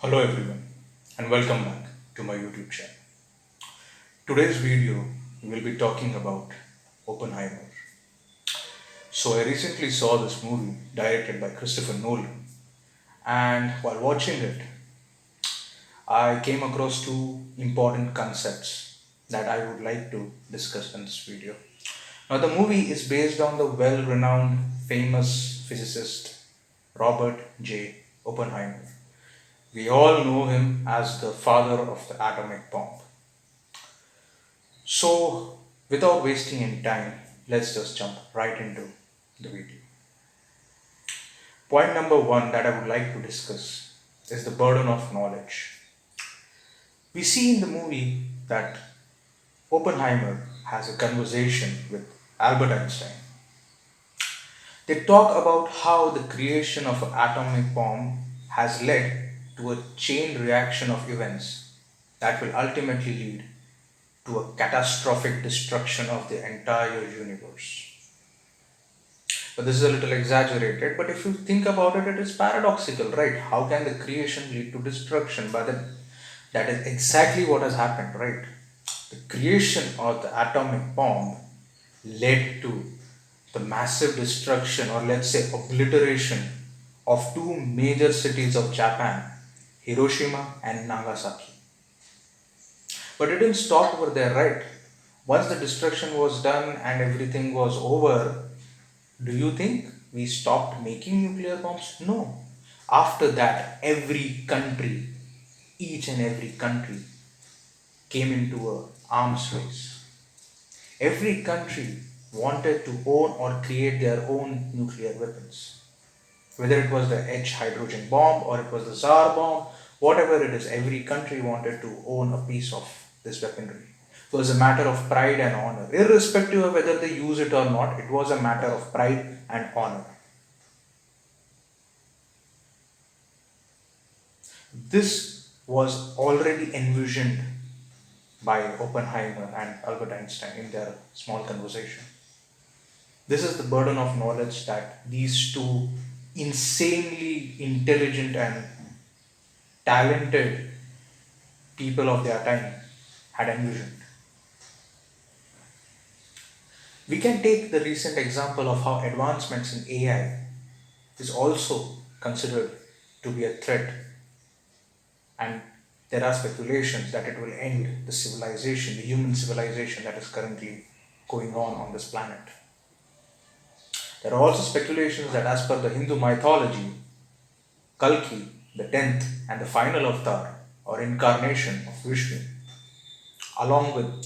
Hello everyone and welcome back to my YouTube channel. Today's video we will be talking about Oppenheimer. So I recently saw this movie directed by Christopher Nolan, and while watching it I came across two important concepts that I would like to discuss in this video. Now the movie is based on the well-renowned famous physicist Robert J. Oppenheimer. We all know him as the father of the atomic bomb. So, without wasting any time, let's just jump right into the video. Point number one that I would like to discuss is the burden of knowledge. We see in the movie that Oppenheimer has a conversation with Albert Einstein. They talk about how the creation of an atomic bomb has led to a chain reaction of events that will ultimately lead to a catastrophic destruction of the entire universe. But this is a little exaggerated, but if you think about it, it is paradoxical, right? How can the creation lead to destruction? But that is exactly what has happened, right? The creation of the atomic bomb led to the massive destruction, or let's say obliteration, of two major cities of Japan, Hiroshima and Nagasaki. But it didn't stop over there, right? Once the destruction was done and everything was over, do you think we stopped making nuclear bombs? No. After that, every country, each and every country, came into a arms race. Every country wanted to own or create their own nuclear weapons. Whether it was the H hydrogen bomb or it was the Tsar bomb, whatever it is, every country wanted to own a piece of this weaponry. It was a matter of pride and honor. Irrespective of whether they use it or not, it was a matter of pride and honor. This was already envisioned by Oppenheimer and Albert Einstein in their small conversation. This is the burden of knowledge that these two insanely intelligent and talented people of their time had envisioned. We can take the recent example of how advancements in AI is also considered to be a threat, and there are speculations that it will end the civilization, the human civilization that is currently going on this planet. There are also speculations that, as per the Hindu mythology, Kalki, the 10th and the final avatar or incarnation of Vishnu, along with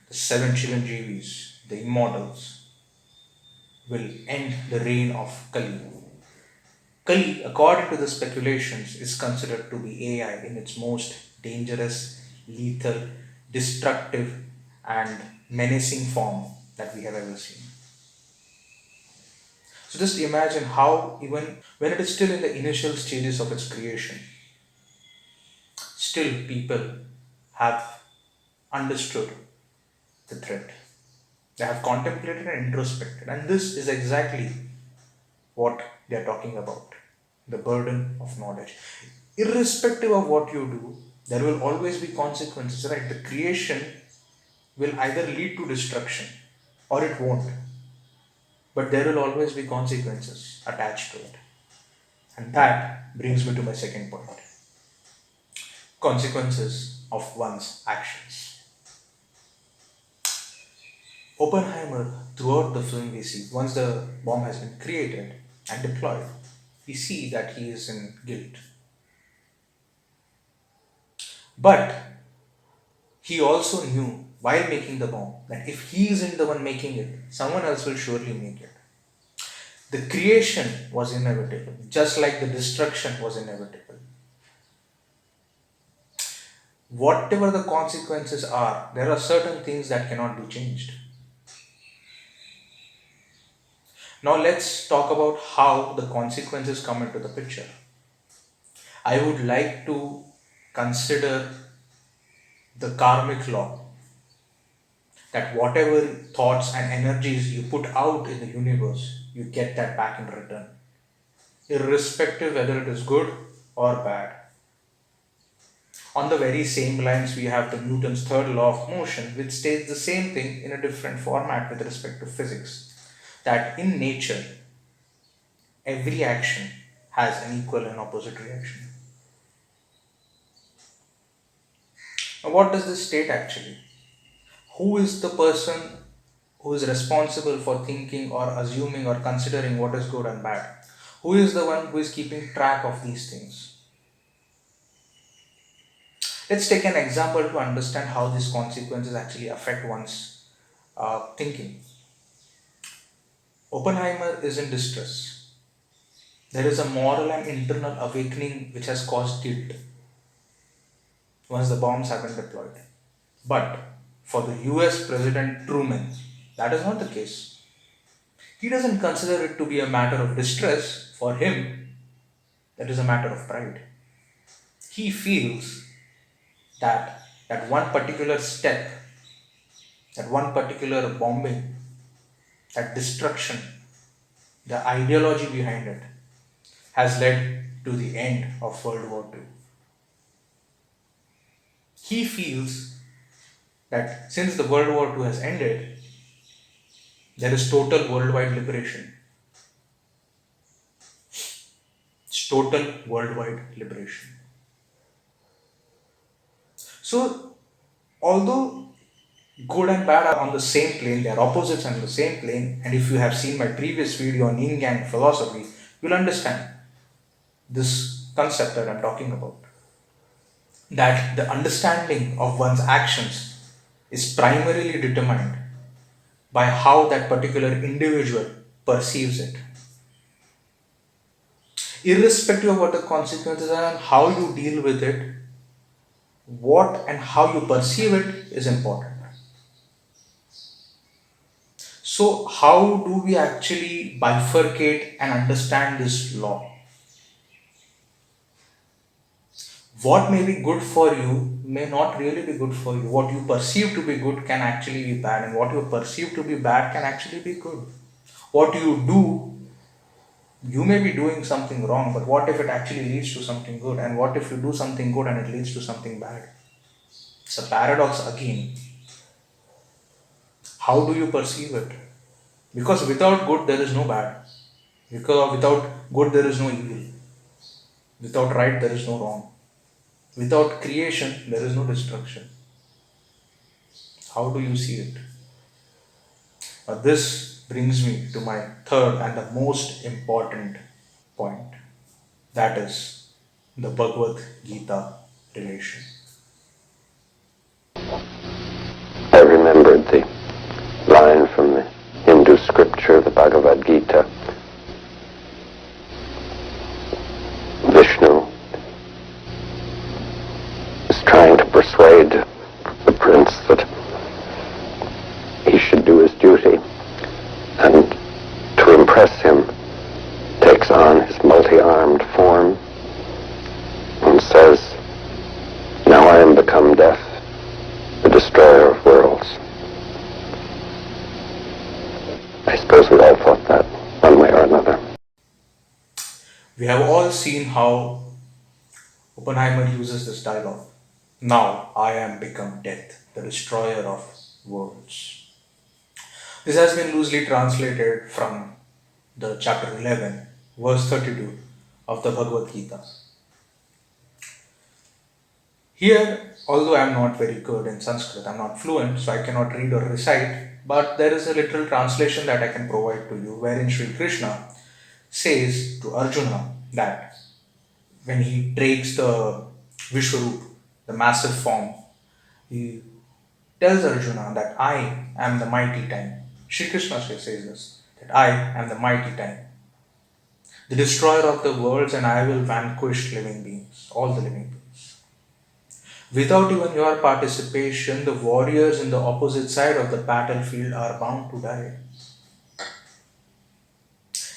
the seven Chiranjeevis, the immortals, will end the reign of Kali. Kali, according to the speculations, is considered to be AI in its most dangerous, lethal, destructive, and menacing form that we have ever seen. So just imagine how, even when it is still in the initial stages of its creation, still people have understood the threat. They have contemplated and introspected, and this is exactly what they are talking about, the burden of knowledge. Irrespective of what you do, there will always be consequences, right? The creation will either lead to destruction or it won't, but there will always be consequences attached to it. And that brings me to my second point: consequences of one's actions. Oppenheimer, throughout the film, we see once the bomb has been created and deployed, we see that he is in guilt. But he also knew while making the bomb that if he isn't the one making it, someone else will surely make it. The creation was inevitable, just like the destruction was inevitable. Whatever the consequences are, there are certain things that cannot be changed. Now let's talk about how the consequences come into the picture. I would like to consider the karmic law, that whatever thoughts and energies you put out in the universe, you get that back in return, irrespective whether it is good or bad. On the very same lines, we have the Newton's third law of motion, which states the same thing in a different format with respect to physics. That in nature, every action has an equal and opposite reaction. Now, what does this state actually? Who is the person who is responsible for thinking or assuming or considering what is good and bad? Who is the one who is keeping track of these things? Let's take an example to understand how these consequences actually affect one's thinking. Oppenheimer is in distress. There is a moral and internal awakening which has caused guilt once the bombs have been deployed. But for the US President Truman, that is not the case. He doesn't consider it to be a matter of distress. For him, that is a matter of pride. He feels that one particular step, that one particular bombing, that destruction, the ideology behind it has led to the end of World War II. He feels that since the World War II has ended, there is total worldwide liberation. It's total worldwide liberation. So, although good and bad are on the same plane, they are opposites on the same plane, and if you have seen my previous video on yin yang philosophy, you'll understand this concept that I'm talking about. That the understanding of one's actions is primarily determined by how that particular individual perceives it. Irrespective of what the consequences are and how you deal with it, what and how you perceive it is important. So, how do we actually bifurcate and understand this law? What may be good for you may not really be good for you. What you perceive to be good can actually be bad, and what you perceive to be bad can actually be good. What you do, you may be doing something wrong, but what if it actually leads to something good? And what if you do something good and it leads to something bad? It's a paradox again. How do you perceive it? Because without good, there is no bad. Because without good, there is no evil. Without right, there is no wrong. Without creation, there is no destruction. How do you see it? This brings me to my third and the most important point. That is the Bhagavad Gita relation. I remembered the line from the Hindu scripture, the Bhagavad Gita. Vishnu is trying to persuade the prince that he should do his duty, and to impress him takes on his multi-armed form and says, "Now I am become death, the destroyer of worlds." I suppose we all thought that one way or another. We have all seen how Oppenheimer uses this dialogue. Now I am become death, the destroyer of worlds. This has been loosely translated from the chapter 11, verse 32 of the Bhagavad Gita. Here, although I am not very good in Sanskrit, I am not fluent, so I cannot read or recite, but there is a literal translation that I can provide to you, wherein Sri Krishna says to Arjuna that when he takes the Vishwarup, the massive form, he tells Arjuna that I am the mighty time. Sri Krishna says this, that I am the mighty time, the destroyer of the worlds, and I will vanquish living beings, all the living beings. Without even your participation, the warriors in the opposite side of the battlefield are bound to die.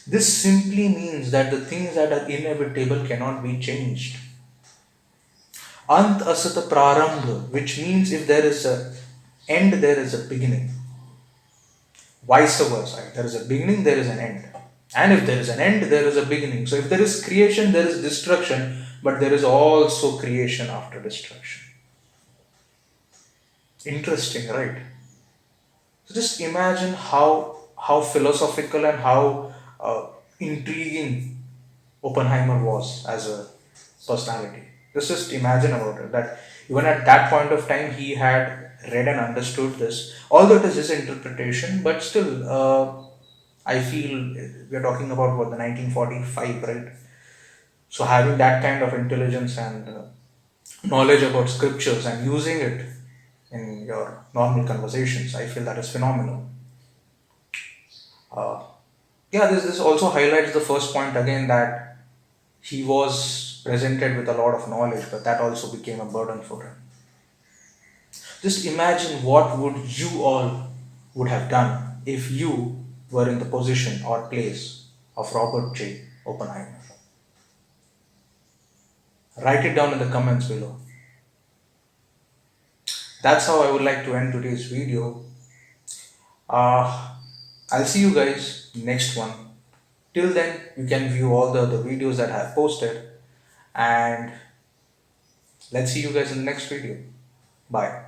This simply means that the things that are inevitable cannot be changed. Ant asata prarambha, which means if there is an end, there is a beginning. Vice versa. If there is a beginning, there is an end. And if there is an end, there is a beginning. So if there is creation, there is destruction. but there is also creation after destruction. Interesting, right? So just imagine how philosophical and how intriguing Oppenheimer was as a personality. Just imagine about it, that even at that point of time he had read and understood this, although it is his interpretation, but still, I feel we are talking about what, the 1945, right? So having that kind of intelligence and knowledge about scriptures and using it in your normal conversations, I feel that is phenomenal. Uh, yeah, this also highlights the first point again, that he was presented with a lot of knowledge, but that also became a burden for him. Just imagine what would you all would have done if you were in the position or place of Robert J. Oppenheimer. Write it down in the comments below. That's how I would like to end today's video. Uh, I'll see you guys next one. Till then, you can view all the other videos that I have posted, and let's see you guys in the next video. Bye.